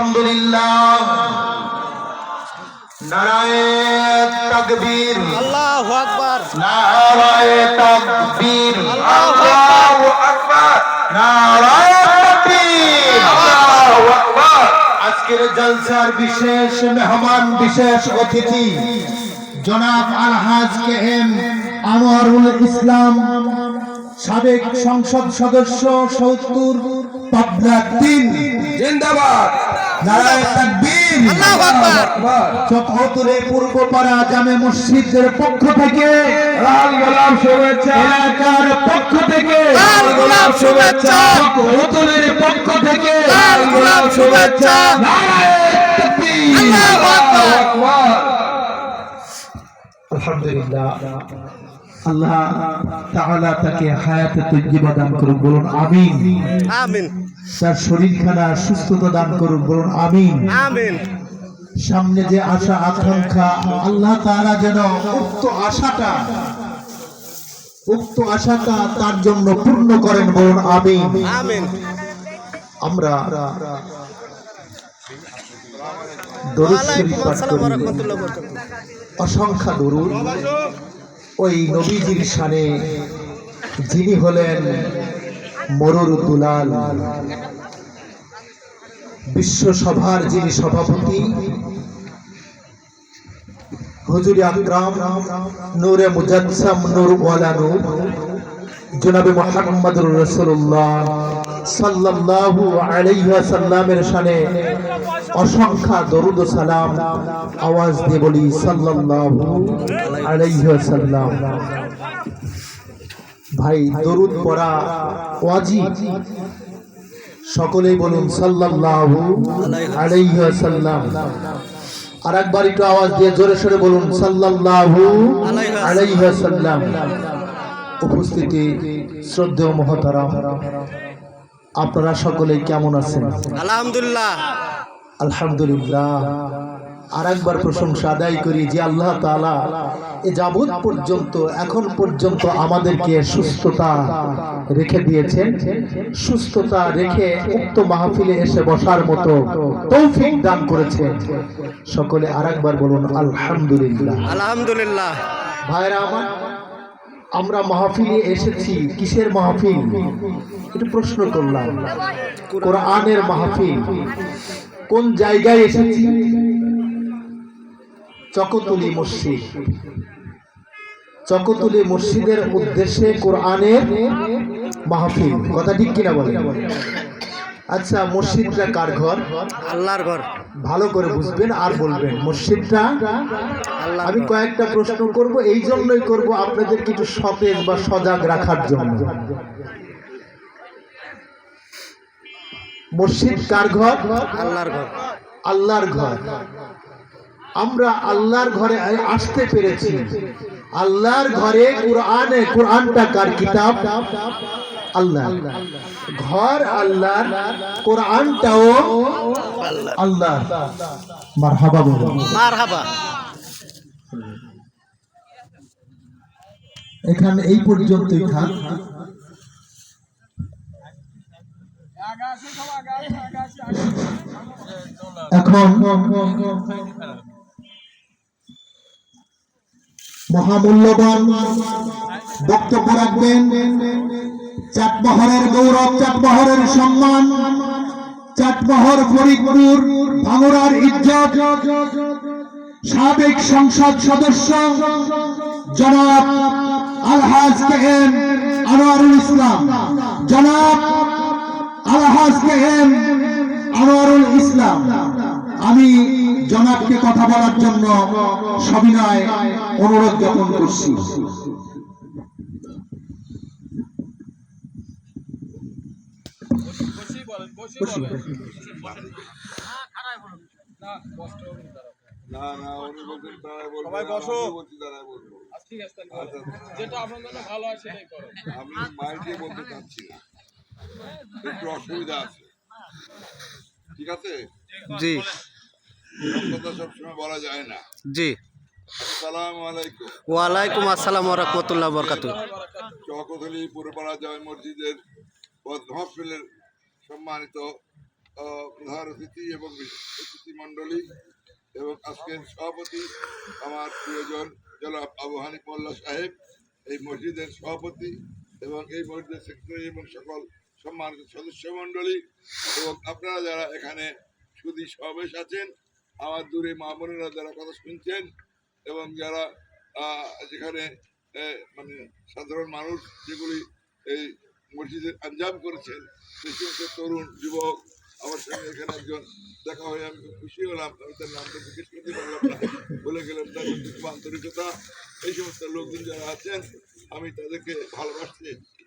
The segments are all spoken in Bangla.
আলহামদুলিল্লাহ। নারায়ে তাকবীর, আল্লাহু আকবার, নারায়ে তাকবীর, আল্লাহু আকবার, নারায়ে তাকবীর, আল্লাহু আকবার। আজকের জলসার বিশেষ মেহমান, বিশেষ অতিথি জনাব আলহাজ কে এম আনোয়ারুল ইসলাম, সাবেক সংসদ সদস্য ৭০ পাবনা ৩ জিন্দাবাদ। নারায়ে তাকবীর, আল্লাহু আকবার। চকহতুরে পূর্বপাড়া জামে মসজিদের পক্ষ থেকে লাল গোলাপ শুভেচ্ছা, এলাকার পক্ষ থেকে লাল গোলাপ শুভেচ্ছা, চকহতুরের পক্ষ থেকে লাল গোলাপ শুভেচ্ছা। নারায়ে তাকবীর, আল্লাহু আকবার। আলহামদুলিল্লাহ। আল্লাহ তাআলা তাকে হায়াতে তাইয়্যিবা দান করুন, বলুন আমিন। আমিন, তার শরীরখানা সুস্থতা দান করুন, বলুন আমিন। আমিন। সামনে যে আশা আকাঙ্ক্ষা, আল্লাহ তাআলা যেন উক্ত আশাটা তার জন্য পূর্ণ করেন, বলুন আমিন। আমিন। আমরা দরুদ শরীফ ওয়ালাইকুম পাঠ আসসালাম ওয়া করি, রাহমাতুল্লাহি ওয়া বারাকাতুহু। অসংখ্য দরুদ ওই নবীজির শানে, যিনি হলেন মরুর দুলাল, বিশ্ব সভার যিনি সভাপতি, হুজুর আকরাম নূরে মুজাসসাম নূর ওয়ালা নূর জনাবে মুহাম্মদুর রাসূলুল্লাহ সাল্লাল্লাহু আলাইহি ওয়াসাল্লামের শানে অসংখ্য দরুদ ও সালাম আওয়াজ দিয়ে বলি সাল্লাল্লাহু আলাইহি ওয়াসাল্লাম। ভাই, দরুদ পড়া ওয়াজিব, সকলেই বলুন সাল্লাল্লাহু আলাইহি ওয়াসাল্লাম। আর একবার একটু আওয়াজ দিয়ে জোরে সোরে বলুন সাল্লাল্লাহু আলাইহি ওয়াসাল্লাম। উপস্থিতি শ্রদ্ধেয় মহতারাম, আপনারা সকলেই কেমন আছেন? আলহামদুলিল্লাহ। আলহামদুলিল্লাহ। আর একবার প্রশংসা আদায় করি যে আল্লাহ তাআলা এ যাবৎ পর্যন্ত, এখন পর্যন্ত আমাদেরকে সুস্থতা রেখে দিয়েছেন, সুস্থতা রেখে উক্ত মাহফিলে এসে বসার মতো তৌফিক দান করেছেন। সকলে আর একবার বলুন আলহামদুলিল্লাহ। আলহামদুলিল্লাহ। ভাইরা আমার, আমরা মাহফিলে এসেছি, কিসের মাহফিল? একটু প্রশ্ন করলাম। কোরআনের মাহফিল। কোন জায়গায় এসেছি? চকতুলি মসজিদ। চকতুলি মসজিদের উদ্দেশ্যে কোরআনের মাহফিল। কথা ঠিক কিনা বলেন? আচ্ছা, মসজিদটা কার ঘর? আল্লাহর ঘর। ভালো করে বুঝবেন আর বলবেন মসজিদটা। আমি কয়েকটা প্রশ্ন করব, এই জন্যই করব আপনাদেরকে একটু সতেজ বা সজাগ রাখার জন্য। মসজিদ কার ঘর? আল্লাহর ঘর। আল্লাহর ঘর। আমরা আল্লাহর ঘরে আসতে পেরেছি। আল্লাহর ঘরে কোরআনটা কার কিতাব? আল্লাহ। ঘর আল্লাহর, কোরআনটাও আল্লাহ। মারহাবা বলুন। মারহাবা। এখানে এই পর্যন্তই থাক। এখন মহামূল্যবান বক্তব্য রাখবেন চাটমোহরের গৌরব, চাটমোহরের সম্মান, চাটমোহর ফরিদপুর ভাঙড়ার ইজ্জত, সাবেক সংসদ সদস্য জনাব আলহাজ কে এম আনোয়ারুল ইসলাম। জনাব আলহাজ কে এম আনোয়ারুল ইসলাম, আমি জনাবকে কথা বলার জন্য সবিনয় অনুরোধ জ্ঞাপন করছি। সবাই বসো। ঠিক আছে, যেটা আপনার জন্য ভালো হয় সেটাই করো। আমি মাইকে বলতে চাচ্ছি না, একটু অসুবিধা আছে। ঠিক আছে? জি। কথা সবসময় বলা যায় না। জি। আসসালামু আলাইকুম। ওয়ালাইকুম আসসালাম ওয়া রাহমাতুল্লাহি ওয়া বারাকাতুহু। চকতলি পুরপাড়া জামে মসজিদের মাহফিলের সম্মানিত প্রধান অতিথি এবং বিশেষ অতিথি মণ্ডলী এবং আজকের সভাপতি আমার প্রিয়জন জনাব আবু হানিফ মোল্লা সাহেব, এই মসজিদের সভাপতি এবং এই মসজিদের সেক্রেটারি এবং সকল সম্মানিত সদস্য মণ্ডলী এবং আপনারা যারা এখানে সুধী সমাবেশ আছেন, আমার দূরে মা বোনেরা যারা কথা শুনছেন এবং যারা যেখানে মানে সাধারণ মানুষ যেগুলি এই মসজিদের আঞ্জাম করেছেন, সেই সমস্ত তরুণ যুবক আমার সঙ্গে এখানে একজন দেখা হয়ে আমি খুব খুশি হলাম। আমি তার নামটা জিজ্ঞেস করতে পারলাম না, বলে গেলাম তার খুব আন্তরিকতা। এই সমস্ত লোকজন যারা আছেন আমি তাদেরকে ভালোবাসতে এসেছি,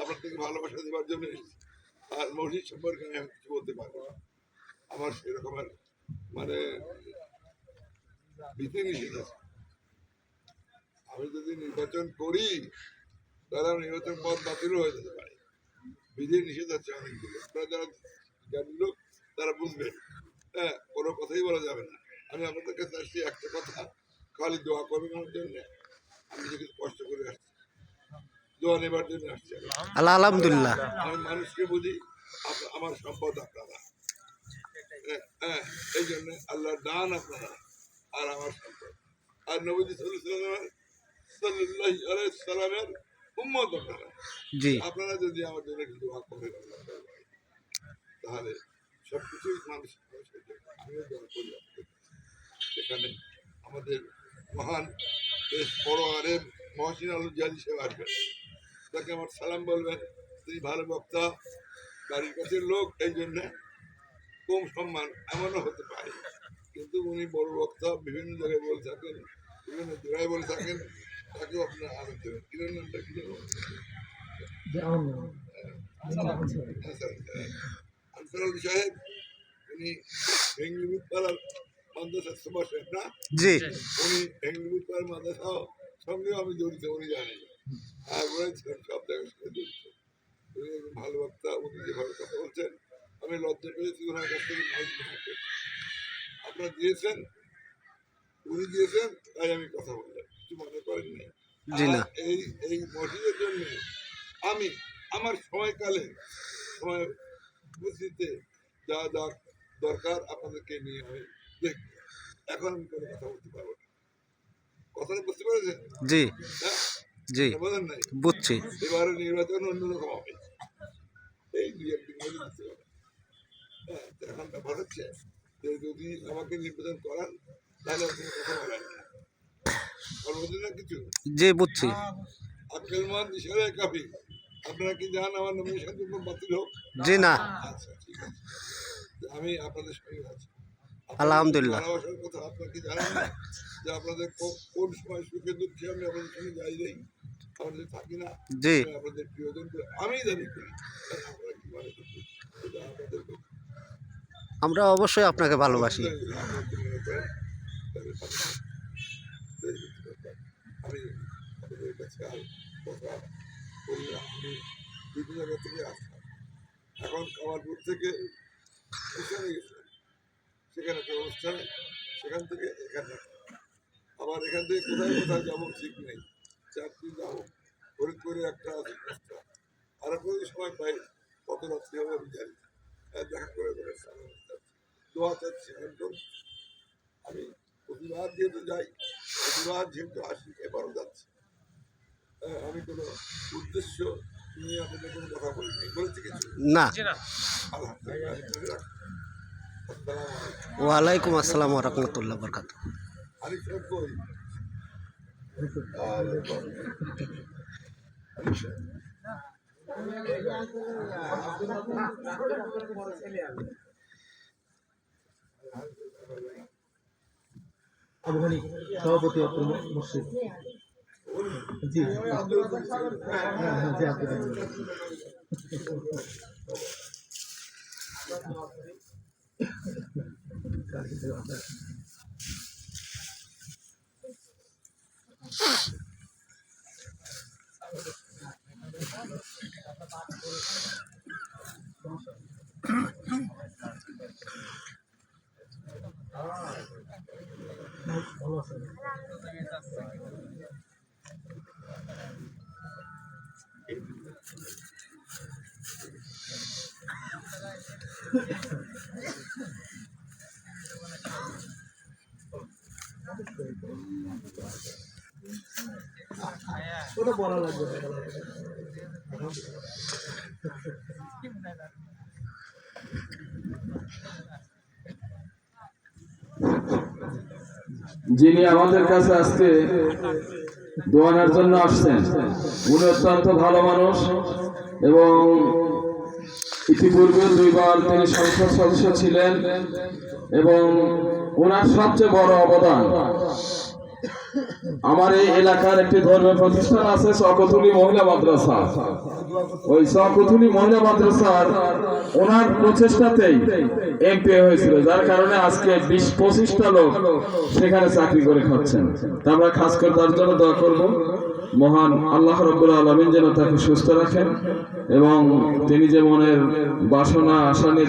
আপনার থেকে ভালোবাসা দেওয়ার জন্য এসেছি। আর মসজিদ সম্পর্কে আমি কিছু বলতে পারবো না, আমার সেরকমের মানে বিধি নিষেধ আছে। আমি যদি নির্বাচন করি তাহলে নির্বাচন পথ বাতিল হয়ে যেতে পারে, বিধি নিষেধ আছে অনেকগুলো। আপনারা যারা জ্ঞানী লোক তারা বুঝবেন, হ্যাঁ, কোনো কথাই বলা যাবে না। আমি আপনাদের কাছে আসছি একটা কথা, খালি দোয়া করবেন আমার জন্য। আমি যদি কষ্ট করে আসছি, দোয়া নেবার জন্য আসছি। আলহামদুলিল্লাহ। আমি মানুষকে বুঝি, আমার সম্পদ আপনারা, হ্যাঁ, এই জন্য আল্লাহর দান আপনারা আর আমার সম্পদ। আর নবীজি সাল্লাল্লাহু আলাইহি সাল্লামের উম্মত আপনারা। জি, আপনারা যদি আমার জন্য একটু দোয়া করেন তাহলে সবকিছুই মানুষের জন্য আমিও দোয়া করি। সেখানে আমাদের মহান বেশ বড় আলেম মহসিন আলম জালি সাহেব আসবেন, তাকে আমার সালাম বলবেন। তিনি ভালো বক্তা, বাড়ির কাছের লোক, এই জন্যে কম সম্মান এমনও হতে পারে, কিন্তু উনি বড় বক্তা, বিভিন্ন জায়গায় বলে থাকেন, বিভিন্ন জায়গায় বলে থাকেন। তাকেও আপনার আনন্দ দেবেন। কিরণ নামটা কি জানো? আনসার আলী সাহেব, উনি ভেঙ্গলিপুর পাড়ার মাদ্রাসার সুপারশাহেব না? জি, উনি ভেঙ্গলিপুর পাড়ার মাদ্রাসাও সঙ্গেও আমি জড়িত, উনি জানেন। আর বলেছিলেন সব জায়গার সঙ্গে জড়িত। উনি একজন ভালো বক্তা, উনি যেভাবে কথা বলছেন আমি লজ্জা পেয়েছি ওনার কাছ থেকে মাইক গ্রহণ করতে। আপনারা দিয়েছেন, উনি দিয়েছেন, তাই আমি কথা বললাম, কিছু মনে করেন নাই। জি না। এই এই মসজিদের জন্য আমি আমার সময়কালে সময় বুঝতে যা যা দরকার আপনাদেরকে নিয়ে আমি দেখব। এখন আমি কোনো কথা বলতে পারবো না। কথাটা বুঝতে পেরেছেন? জি, হ্যাঁ, জি, বোঝেন নাই? বুঝছি। এবারে নির্বাচন অন্যরকম হবে, এই দুই একদিন মধ্যে বুঝতে পারবেন। হ্যাঁ, এখন ব্যাপার হচ্ছে যে যদি আমাকে নির্বাচন করান তাহলে আর কোনো কথা বলার না, বলবেন না কিছু। জি, বুঝছি। আক্কেল মান ইশারে কাফি। আপনারা কি জান আমার নমিনেশন বাতিল হোক? জি না। আচ্ছা, ঠিক আছে, আমি আপনাদের সঙ্গে আছি। আলহামদুলিল্লাহ। ভালোবাসার কথা আপনারা কি জানেন না যে আপনাদের কোন সময় সুখে দুঃখে আমি আপনাদের সঙ্গে যাই যাই, আমাদের থাকি না, জি, আমি আপনাদের প্রিয়জন আমি দাবি করি। আপনারা কি মনে করছেন এটা আপনাদের আমরা অবশ্যই আপনাকে ভালোবাসি। আপনারা কি মনে করেন তাহলে আমি আপনাদের কাছে আর কথা বলি না। আমি বিভিন্ন জায়গা থেকে আসলাম, এখন কামারপুর থেকে সেখানে গেছিলাম, সেখানে একটা অনুষ্ঠানে, সেখান থেকে এখানে আবার এখান থেকে কোথায় কোথায় যাবো ঠিক নেই, চারদিন যাবো। ফরিদপুরে একটা আছে রাস্তা, আর যদি সময় পাই কত রাত্রি হবে আমি জানি না। দেখা করে দোয়া চাচ্ছি একদম। আমি প্রতিবার যেহেতু যাই, প্রতিবার যেহেতু আসি, এবারও যাচ্ছি। আমি কোনো উদ্দেশ্য নিয়ে আপনাদের কোনো কথা বলি নাই, বলেছি কিছু? না। আলহামদুলিল্লাহ। আসসালামু আলাইকুম। ওয়ালাইকুম আসসালাম ওয়া রাহমাতুল্লাহি ওয়া বারাকাতুহু। আরিফ সাহেব কই? আরিফ সাহেব। আবু হানিফ সভাপতি অত্র মসজিদ। জি, হ্যাঁ হ্যাঁ, জি, আব্দুল ভালো আছেন? ওটা বলা লাগবে না। যিনি আমাদের কাছে আজকে দোয়ানোর জন্য আসছেন, উনি অত্যন্ত ভালো মানুষ এবং ইতিপূর্বে 2 বার তিনি সংসদ সদস্য ছিলেন এবং ওনার সবচেয়ে বড় অবদান আমার এই এলাকার একটি ধর্মীয় প্রতিষ্ঠান আছে চকথুলি মহিলা মাদ্রাসা। ওই চকথুলি মহিলা মাদ্রাসার ওনার প্রচেষ্টাতেই এমপি হয়েছিল, যার কারণে আজকে 20-25টা লোক সেখানে চাকরি করে খাচ্ছেন। তা আমরা খাস করে তার জন্য দোয়া করব, মহান আল্লাহ রাব্বুল আলামিন যেন তাকে সুস্থ রাখেন এবং তিনি যে মনের বাসনা আশা নিয়ে